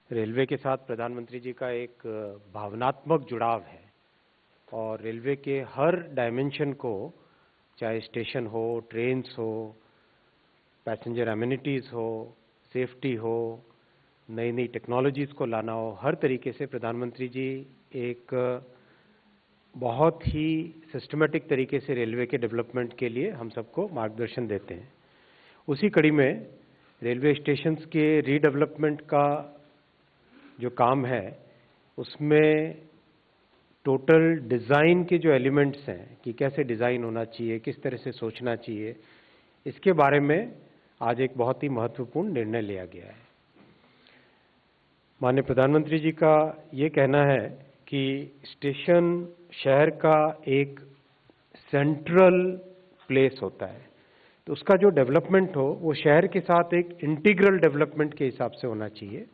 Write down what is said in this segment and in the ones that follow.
Railway के साथ प्रधानमंत्री जी का एक भावनात्मक जुड़ाव है और रेलवे के हर डायमेंशन को, चाहे स्टेशन हो, ट्रेन्स हो, पैसेंजर एमिनिटीज़ हो, सेफ्टी हो, नई नई टेक्नोलॉजीज़ को लाना हो, हर तरीके से प्रधानमंत्री जी एक बहुत ही सिस्टमेटिक तरीके से रेलवे के डेवलपमेंट के लिए हम सबको मार्गदर्शन देते हैं। उसी कड़ी में रेलवे स्टेशंस के रीडेवलपमेंट का जो काम है उसमें टोटल डिज़ाइन के जो एलिमेंट्स हैं कि कैसे डिज़ाइन होना चाहिए, किस तरह से सोचना चाहिए, इसके बारे में आज एक बहुत ही महत्वपूर्ण निर्णय लिया गया है। माननीय प्रधानमंत्री जी का ये कहना है कि स्टेशन शहर का एक सेंट्रल प्लेस होता है, तो उसका जो डेवलपमेंट हो वो शहर के साथ एक इंटीग्रल डेवलपमेंट के हिसाब से होना चाहिए।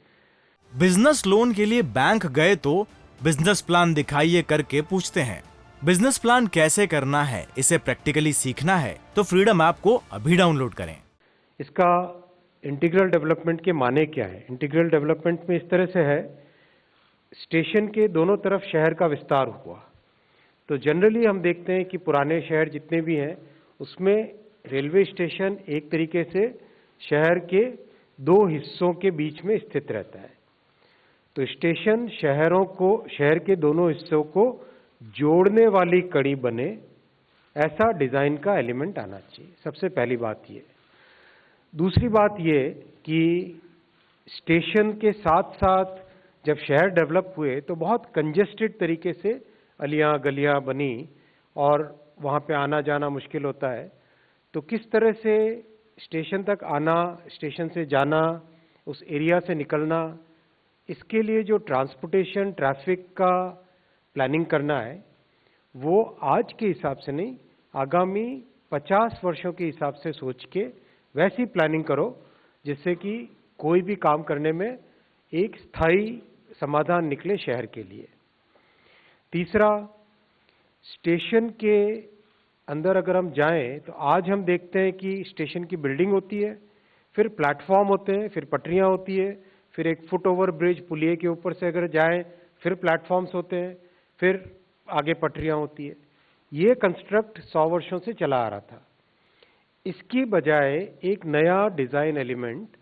बिजनेस लोन के लिए बैंक गए तो बिजनेस प्लान दिखाइए करके पूछते हैं। बिजनेस प्लान कैसे करना है, इसे प्रैक्टिकली सीखना है तो फ्रीडम ऐप को अभी डाउनलोड करें। इसका इंटीग्रल डेवलपमेंट के माने क्या है? इंटीग्रल डेवलपमेंट में इस तरह से है, स्टेशन के दोनों तरफ शहर का विस्तार हुआ। तो जनरली हम देखते हैं कि पुराने शहर जितने भी हैं उसमें रेलवे स्टेशन एक तरीके से शहर के दो हिस्सों के बीच में स्थित रहता है। तो स्टेशन शहर के दोनों हिस्सों को जोड़ने वाली कड़ी बने, ऐसा डिज़ाइन का एलिमेंट आना चाहिए। सबसे पहली बात ये। दूसरी बात ये कि स्टेशन के साथ साथ जब शहर डेवलप हुए तो बहुत कंजेस्टेड तरीके से अलियां गलियां बनी और वहाँ पे आना जाना मुश्किल होता है। तो किस तरह से स्टेशन तक आना, स्टेशन से जाना, उस एरिया से निकलना, इसके लिए जो ट्रांसपोर्टेशन ट्रैफिक का प्लानिंग करना है वो आज के हिसाब से नहीं, आगामी 50 वर्षों के हिसाब से सोच के वैसी प्लानिंग करो जिससे कि कोई भी काम करने में एक स्थायी समाधान निकले शहर के लिए। तीसरा, स्टेशन के अंदर अगर हम जाएं तो आज हम देखते हैं कि स्टेशन की बिल्डिंग होती है, फिर प्लेटफॉर्म होते हैं, फिर पटरियां होती है, फिर एक फुट ओवर ब्रिज पुलिये के ऊपर से अगर जाएं फिर प्लेटफॉर्म्स होते हैं, फिर आगे पटरियां होती है। ये कंस्ट्रक्ट 100 वर्षों से चला आ रहा था। इसकी बजाय एक नया डिज़ाइन एलिमेंट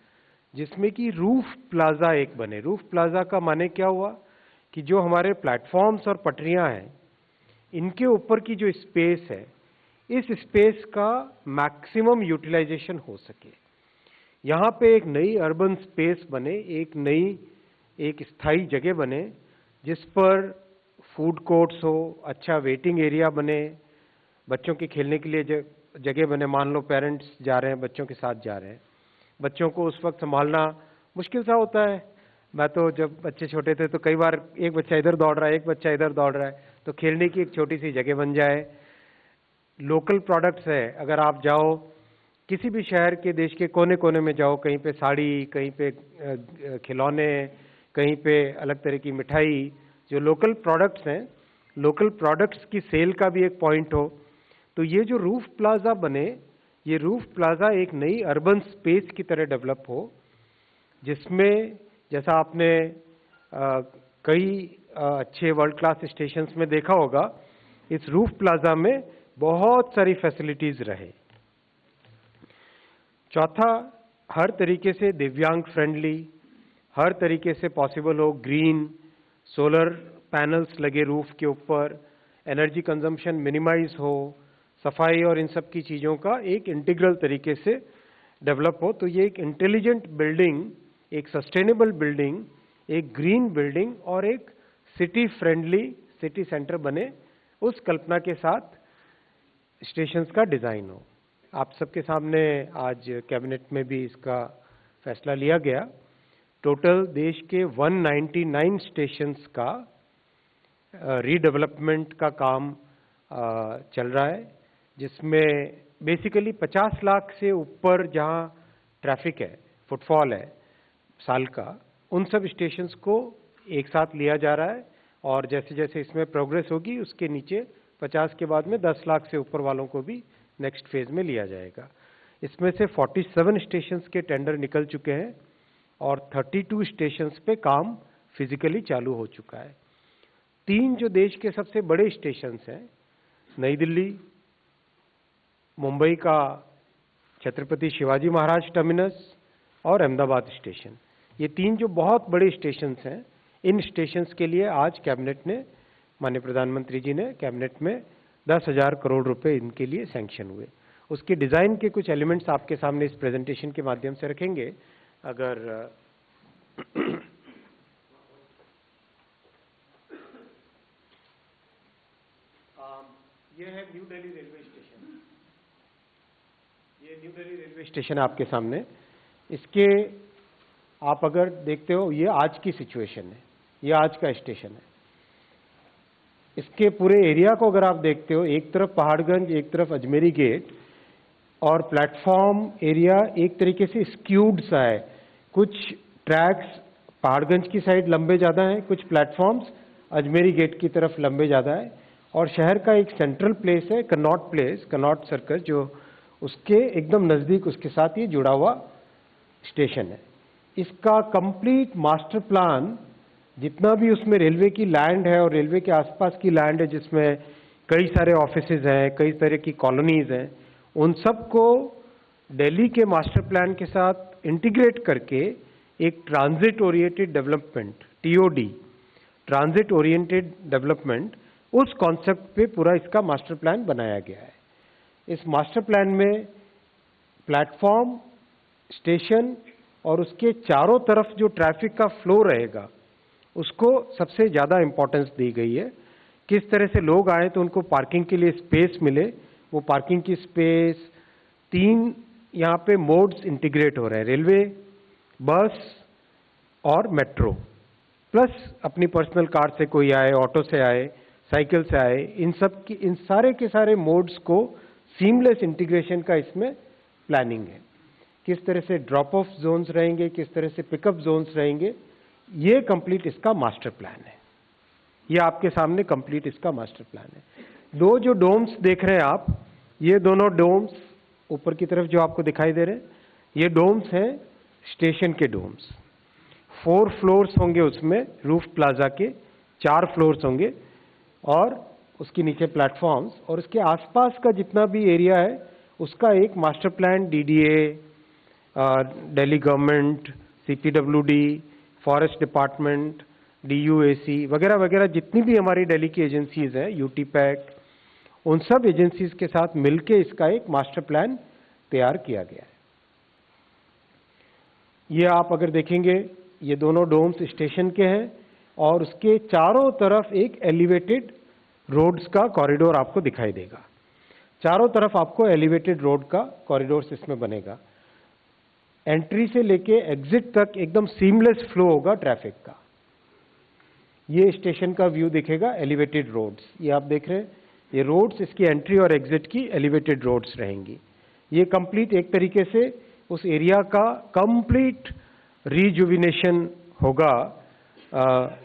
जिसमें कि रूफ प्लाजा एक बने। रूफ प्लाजा का माने क्या हुआ कि जो हमारे प्लेटफॉर्म्स और पटरियां हैं इनके ऊपर की जो स्पेस है, इस स्पेस का मैक्सिमम यूटिलाइजेशन हो सके। यहाँ पे एक नई अर्बन स्पेस बने, एक स्थायी जगह बने जिस पर फूड कोर्ट्स हो, अच्छा वेटिंग एरिया बने, बच्चों के खेलने के लिए जगह बने। मान लो पेरेंट्स जा रहे हैं, बच्चों के साथ जा रहे हैं, बच्चों को उस वक्त संभालना मुश्किल सा होता है। मैं तो जब बच्चे छोटे थे तो कई बार एक बच्चा इधर दौड़ रहा है, एक बच्चा इधर दौड़ रहा है, तो खेलने की एक छोटी सी जगह बन जाए। लोकल प्रोडक्ट्स है, अगर आप जाओ किसी भी शहर के, देश के कोने कोने में जाओ, कहीं पे साड़ी, कहीं पे खिलौने, कहीं पे अलग तरह की मिठाई, जो लोकल प्रोडक्ट्स हैं, लोकल प्रोडक्ट्स की सेल का भी एक पॉइंट हो। तो ये जो रूफ प्लाजा बने, ये रूफ प्लाजा एक नई अर्बन स्पेस की तरह डेवलप हो, जिसमें जैसा आपने कई अच्छे वर्ल्ड क्लास स्टेशंस में देखा होगा, इस रूफ प्लाजा में बहुत सारी फैसिलिटीज रहे। चौथा, हर तरीके से दिव्यांग फ्रेंडली, हर तरीके से पॉसिबल हो, ग्रीन, सोलर पैनल्स लगे रूफ के ऊपर, एनर्जी कंजम्पशन मिनिमाइज हो, सफाई और इन सब की चीज़ों का एक इंटीग्रल तरीके से डेवलप हो। तो ये एक इंटेलिजेंट बिल्डिंग, एक सस्टेनेबल बिल्डिंग, एक ग्रीन बिल्डिंग और एक सिटी फ्रेंडली सिटी सेंटर बने, उस कल्पना के साथ स्टेशंस का डिज़ाइन हो। आप सबके सामने आज कैबिनेट में भी इसका फैसला लिया गया। टोटल देश के 199 स्टेशंस का रीडेवलपमेंट का काम चल रहा है, जिसमें बेसिकली 50 लाख से ऊपर जहां ट्रैफिक है, फुटफॉल है साल का, उन सब स्टेशंस को एक साथ लिया जा रहा है। और जैसे जैसे इसमें प्रोग्रेस होगी उसके नीचे 50 के बाद में 10 लाख से ऊपर वालों को भी नेक्स्ट फेज में लिया जाएगा। इसमें से 47 स्टेशंस के टेंडर निकल चुके हैं और 32 स्टेशंस पे काम फिजिकली चालू हो चुका है। 3 जो देश के सबसे बड़े स्टेशंस हैं, नई दिल्ली, मुंबई का छत्रपति शिवाजी महाराज टर्मिनस और अहमदाबाद स्टेशन, ये 3 जो बहुत बड़े स्टेशंस हैं, इन स्टेशंस के लिए आज कैबिनेट ने, माननीय प्रधानमंत्री जी ने कैबिनेट में 10,000 करोड़ रुपए इनके लिए सैंक्शन हुए। उसके डिज़ाइन के कुछ एलिमेंट्स आपके सामने इस प्रेजेंटेशन के माध्यम से रखेंगे। अगर ये है न्यू दिल्ली रेलवे स्टेशन, ये न्यू दिल्ली रेलवे स्टेशन आपके सामने। इसके आप अगर देखते हो, ये आज की सिचुएशन है, ये आज का स्टेशन है। इसके पूरे एरिया को अगर आप देखते हो, एक तरफ पहाड़गंज, एक तरफ अजमेरी गेट, और प्लेटफॉर्म एरिया एक तरीके से स्क्यूड सा है। कुछ ट्रैक्स पहाड़गंज की साइड लंबे ज़्यादा हैं, कुछ प्लेटफॉर्म्स अजमेरी गेट की तरफ लंबे ज़्यादा है, और शहर का एक सेंट्रल प्लेस है कनॉट प्लेस, कनॉट सर्कस, जो उसके एकदम नज़दीक उसके साथ ये जुड़ा हुआ स्टेशन है। इसका कंप्लीट मास्टर प्लान, जितना भी उसमें रेलवे की लैंड है और रेलवे के आसपास की लैंड है, जिसमें कई सारे ऑफिसेज हैं, कई तरह की कॉलोनीज हैं, उन सब को दिल्ली के मास्टर प्लान के साथ इंटीग्रेट करके एक transit oriented development, TOD, transit oriented development, उस कॉन्सेप्ट पे पूरा इसका मास्टर प्लान बनाया गया है। इस मास्टर प्लान में प्लेटफॉर्म, स्टेशन और उसके चारों तरफ जो ट्रैफिक का फ्लो रहेगा, उसको सबसे ज़्यादा इम्पोर्टेंस दी गई है। किस तरह से लोग आए तो उनको पार्किंग के लिए स्पेस मिले, वो पार्किंग की स्पेस, 3 यहाँ पे मोड्स इंटीग्रेट हो रहे हैं, रेलवे, बस और मेट्रो, प्लस अपनी पर्सनल कार से कोई आए, ऑटो से आए, साइकिल से आए, इन सारे के सारे मोड्स को सीमलेस इंटीग्रेशन का इसमें प्लानिंग है। किस तरह से ड्रॉप ऑफ जोन्स रहेंगे, किस तरह से पिकअप जोन्स रहेंगे, ये कंप्लीट इसका मास्टर प्लान है। ये आपके सामने कंप्लीट इसका मास्टर प्लान है। 2 जो डोम्स देख रहे हैं आप, ये दोनों डोम्स ऊपर की तरफ जो आपको दिखाई दे रहे हैं, ये डोम्स हैं स्टेशन के डोम्स। 4 फ्लोर्स होंगे उसमें, रूफ प्लाजा के 4 फ्लोर्स होंगे, और उसके नीचे प्लेटफॉर्म्स, और उसके आसपास का जितना भी एरिया है उसका एक master plan DDA, Delhi government, CPWD, forest department, DUAC वगैरह वगैरह, जितनी भी हमारी दिल्ली की एजेंसीज हैं, यूटीपैक, उन सब एजेंसीज के साथ मिलके इसका एक मास्टर प्लान तैयार किया गया है। ये आप अगर देखेंगे, ये दोनों डोम्स स्टेशन के हैं, और उसके चारों तरफ एक एलिवेटेड रोड्स का कॉरिडोर आपको दिखाई देगा। चारों तरफ आपको एलिवेटेड रोड का कॉरिडोर इसमें बनेगा। एंट्री से लेके एग्जिट तक एकदम सीमलेस फ्लो होगा ट्रैफिक का। ये स्टेशन का व्यू दिखेगा, एलिवेटेड रोड्स, ये आप देख रहे हैं, ये रोड्स, इसकी एंट्री और एग्जिट की एलिवेटेड रोड्स रहेंगी। ये कंप्लीट एक तरीके से उस एरिया का कंप्लीट रिजुविनेशन होगा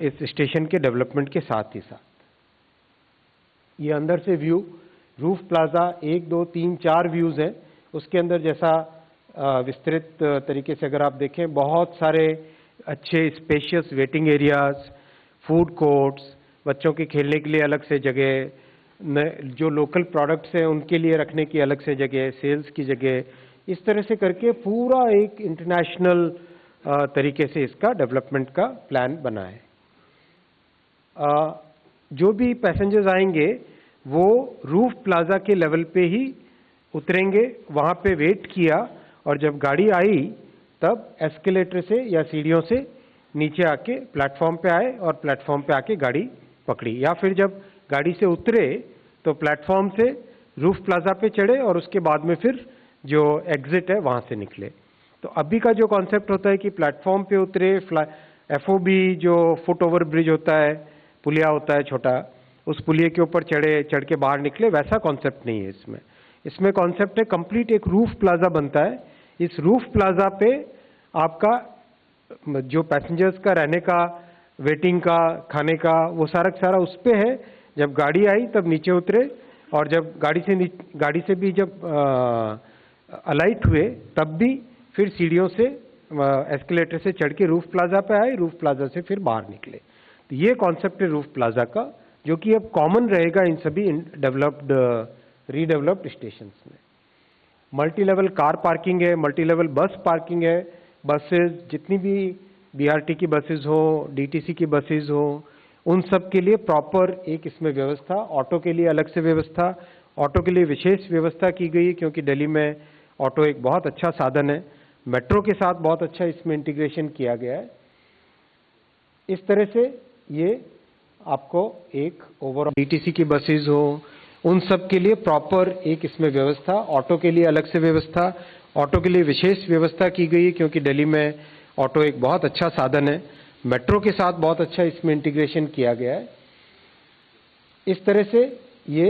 इस स्टेशन के डेवलपमेंट के साथ ही साथ। ये अंदर से व्यू, रूफ प्लाजा 1, 2, 3, 4 व्यूज हैं। उसके अंदर जैसा विस्तृत तरीके से अगर आप देखें, बहुत सारे अच्छे spacious waiting areas, food courts, बच्चों के खेलने के लिए अलग से जगह, जो लोकल प्रोडक्ट्स हैं उनके लिए रखने की अलग से जगह, सेल्स की जगह, इस तरह से करके पूरा एक इंटरनेशनल तरीके से इसका डेवलपमेंट का प्लान बना है। जो भी पैसेंजर्स आएंगे वो रूफ प्लाजा के लेवल पे ही उतरेंगे, वहाँ पे वेट किया, और जब गाड़ी आई तब एस्केलेटर से या सीढ़ियों से नीचे आके प्लेटफॉर्म पे आए और प्लेटफॉर्म पे आके गाड़ी पकड़ी, या फिर जब गाड़ी से उतरे तो प्लेटफॉर्म से रूफ प्लाजा पे चढ़े और उसके बाद में फिर जो एग्जिट है वहाँ से निकले। तो अभी का जो कॉन्सेप्ट होता है कि प्लेटफॉर्म पे उतरे, एफओबी जो फुट ओवर ब्रिज होता है, पुलिया होता है छोटा, उस पुलिये के ऊपर चढ़ के बाहर निकले, वैसा कॉन्सेप्ट नहीं है इसमें। इसमें कॉन्सेप्ट है कंप्लीट एक रूफ प्लाजा बनता है। इस रूफ प्लाजा पे आपका जो पैसेंजर्स का रहने का, वेटिंग का, खाने का, वो सारा उस पे है। जब गाड़ी आई तब नीचे उतरे, और जब गाड़ी से भी जब अलाइट हुए तब भी फिर सीढ़ियों से एस्केलेटर से चढ़ के रूफ प्लाजा पे आए, रूफ प्लाजा से फिर बाहर निकले। तो ये कॉन्सेप्ट है रूफ प्लाजा का, जो कि अब कॉमन रहेगा इन सभी डेवलप्ड रीडेवलप्ड स्टेशंस में। मल्टी लेवल कार पार्किंग है, मल्टी लेवल बस पार्किंग है। बसेस जितनी भी बीआरटी की बसेस हो, डीटीसी की बसेस हो, उन सब के लिए प्रॉपर एक इसमें व्यवस्था, ऑटो के लिए अलग से व्यवस्था, ऑटो के लिए विशेष व्यवस्था की गई है, क्योंकि दिल्ली में ऑटो एक बहुत अच्छा साधन है। मेट्रो के साथ बहुत अच्छा इसमें इंटीग्रेशन किया गया है। इस तरह से ये आपको एक ओवरऑल डीटीसी की बसेस हो, उन सब के लिए प्रॉपर एक इसमें व्यवस्था, ऑटो के लिए अलग से व्यवस्था, ऑटो के लिए विशेष व्यवस्था की गई है, क्योंकि दिल्ली में ऑटो एक बहुत अच्छा साधन है। मेट्रो के साथ बहुत अच्छा इसमें इंटीग्रेशन किया गया है। इस तरह से ये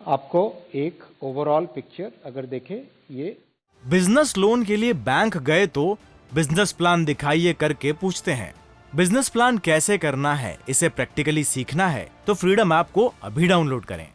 आपको एक ओवरऑल पिक्चर अगर देखें, ये बिजनेस लोन के लिए बैंक गए तो बिजनेस प्लान दिखाइए करके पूछते हैं। बिजनेस प्लान कैसे करना है, इसे प्रैक्टिकली सीखना है तो फ्रीडम ऐप को अभी डाउनलोड करें।